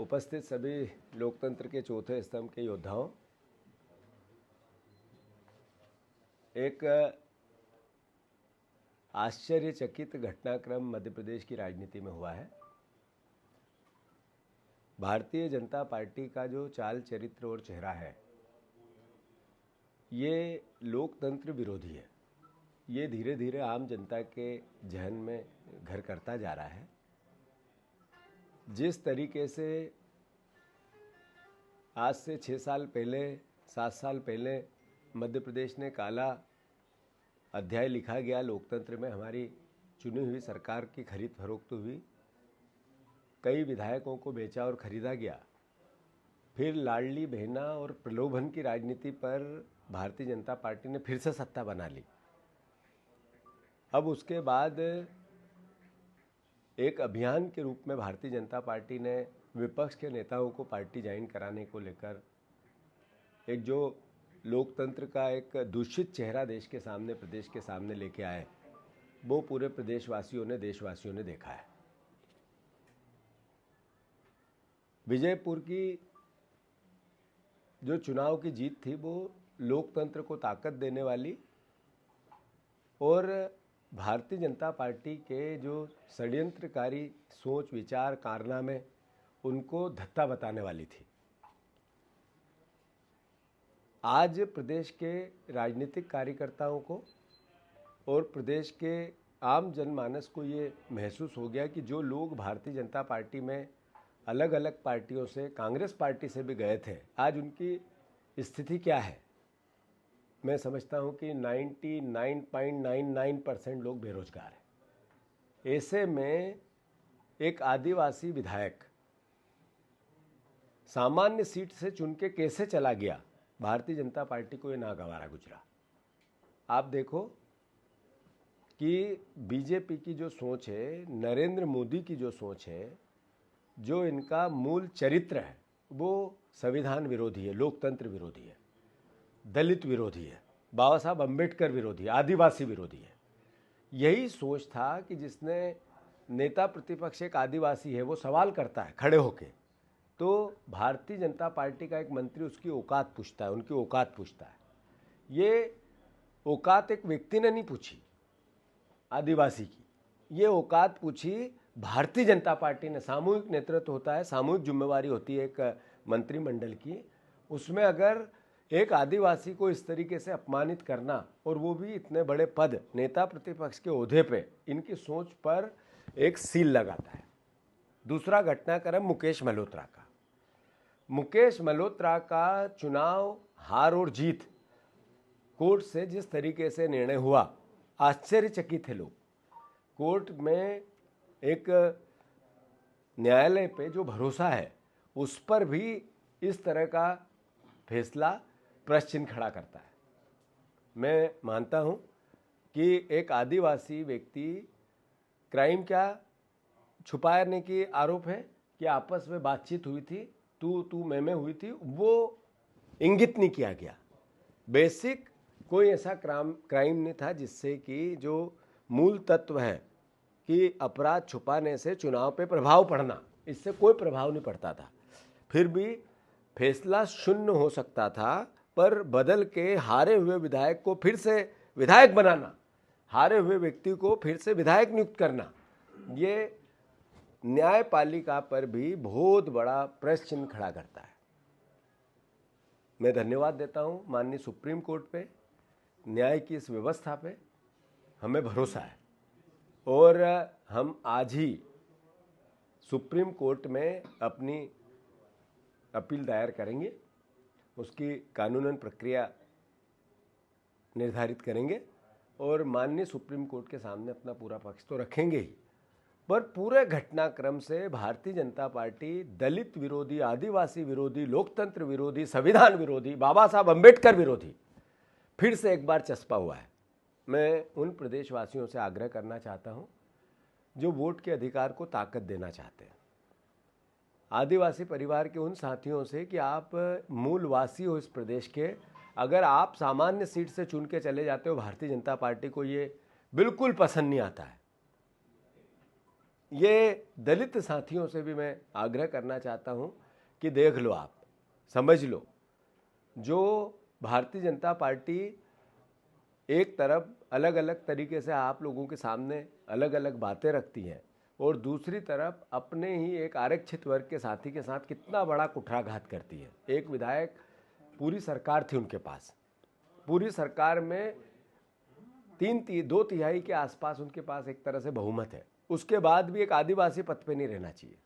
उपस्थित सभी लोकतंत्र के चौथे स्तंभ के योद्धाओं, एक आश्चर्यचकित घटनाक्रम मध्य प्रदेश की राजनीति में हुआ है। भारतीय जनता पार्टी का जो चाल चरित्र और चेहरा है, ये लोकतंत्र विरोधी है। ये धीरे धीरे आम जनता के जहन में घर करता जा रहा है। जिस तरीके से आज से 6 साल पहले, 7 साल पहले मध्य प्रदेश ने काला अध्याय लिखा गया, लोकतंत्र में हमारी चुनी हुई सरकार की खरीद फरोख्त हुई, कई विधायकों को बेचा और खरीदा गया, फिर लाडली बहना और प्रलोभन की राजनीति पर भारतीय जनता पार्टी ने फिर से सत्ता बना ली। अब उसके बाद एक अभियान के रूप में भारतीय जनता पार्टी ने विपक्ष के नेताओं को पार्टी ज्वाइन कराने को लेकर एक जो लोकतंत्र का एक दूषित चेहरा देश के सामने, प्रदेश के सामने लेके आए, वो पूरे प्रदेशवासियों ने, देशवासियों ने देखा है। विजयपुर की जो चुनाव की जीत थी, वो लोकतंत्र को ताकत देने वाली और भारतीय जनता पार्टी के जो षड्यंत्रकारी सोच, विचार, कारनामे, उनको धत्ता बताने वाली थी। आज प्रदेश के राजनीतिक कार्यकर्ताओं को और प्रदेश के आम जनमानस को ये महसूस हो गया कि जो लोग भारतीय जनता पार्टी में अलग अलग पार्टियों से, कांग्रेस पार्टी से भी गए थे, आज उनकी स्थिति क्या है। मैं समझता हूं कि 99.99% लोग बेरोजगार हैं। ऐसे में एक आदिवासी विधायक सामान्य सीट से चुन के कैसे चला गया, भारतीय जनता पार्टी को ये नागवारा गुजरा। आप देखो कि बीजेपी की जो सोच है, नरेंद्र मोदी की जो सोच है, जो इनका मूल चरित्र है, वो संविधान विरोधी है, लोकतंत्र विरोधी है, दलित विरोधी है, बाबा साहब अम्बेडकर विरोधी है, आदिवासी विरोधी है। यही सोच था कि जिसने नेता प्रतिपक्ष एक आदिवासी है, वो सवाल करता है खड़े होके, तो भारतीय जनता पार्टी का एक मंत्री उसकी औकात पूछता है, उनकी औकात पूछता है। ये औकात एक व्यक्ति ने नहीं पूछी आदिवासी की, ये औकात पूछी भारतीय जनता पार्टी ने। सामूहिक नेतृत्व होता है, सामूहिक जिम्मेवारी होती है एक मंत्रिमंडल की। उसमें अगर एक आदिवासी को इस तरीके से अपमानित करना, और वो भी इतने बड़े पद, नेता प्रतिपक्ष के ओहदे पे, इनकी सोच पर एक सील लगाता है। दूसरा घटनाक्रम मुकेश मल्होत्रा का। मुकेश मल्होत्रा का चुनाव हार और जीत, कोर्ट से जिस तरीके से निर्णय हुआ, आश्चर्यचकित थे लोग। कोर्ट में एक न्यायालय पे जो भरोसा है, उस पर भी इस तरह का फैसला प्रश्न चिन्ह खड़ा करता है। मैं मानता हूं कि एक आदिवासी व्यक्ति, क्राइम क्या छुपाने की आरोप है कि आपस में बातचीत हुई थी, तू मैं हुई थी, वो इंगित नहीं किया गया। बेसिक कोई ऐसा क्राइम नहीं था जिससे कि जो मूल तत्व है कि अपराध छुपाने से चुनाव पे प्रभाव पड़ना, इससे कोई प्रभाव नहीं पड़ता था। फिर भी फैसला शून्य हो सकता था, पर बदल के हारे हुए विधायक को फिर से विधायक बनाना, हारे हुए व्यक्ति को फिर से विधायक नियुक्त करना, ये न्यायपालिका पर भी बहुत बड़ा प्रश्न चिन्ह खड़ा करता है। मैं धन्यवाद देता हूं माननीय सुप्रीम कोर्ट पे, न्याय की इस व्यवस्था पे हमें भरोसा है और हम आज ही सुप्रीम कोर्ट में अपनी अपील दायर करेंगे, उसकी कानूनन प्रक्रिया निर्धारित करेंगे और माननीय सुप्रीम कोर्ट के सामने अपना पूरा पक्ष तो रखेंगे ही, पर पूरे घटनाक्रम से भारतीय जनता पार्टी दलित विरोधी, आदिवासी विरोधी, लोकतंत्र विरोधी, संविधान विरोधी, बाबा साहब अम्बेडकर विरोधी फिर से एक बार चस्पा हुआ है। मैं उन प्रदेशवासियों से आग्रह करना चाहता हूं जो वोट के अधिकार को ताकत देना चाहते हैं, आदिवासी परिवार के उन साथियों से कि आप मूलवासी हो इस प्रदेश के, अगर आप सामान्य सीट से चुन के चले जाते हो, भारतीय जनता पार्टी को ये बिल्कुल पसंद नहीं आता है। ये दलित साथियों से भी मैं आग्रह करना चाहता हूं कि देख लो, आप समझ लो, जो भारतीय जनता पार्टी एक तरफ अलग अलग तरीके से आप लोगों के सामने अलग अलग बातें रखती है और दूसरी तरफ अपने ही एक आरक्षित वर्ग के साथी के साथ कितना बड़ा कुठाराघात करती है। एक विधायक, पूरी सरकार थी उनके पास, पूरी सरकार में 2 तिहाई के आसपास उनके पास एक तरह से बहुमत है, उसके बाद भी एक आदिवासी पद पे नहीं रहना चाहिए।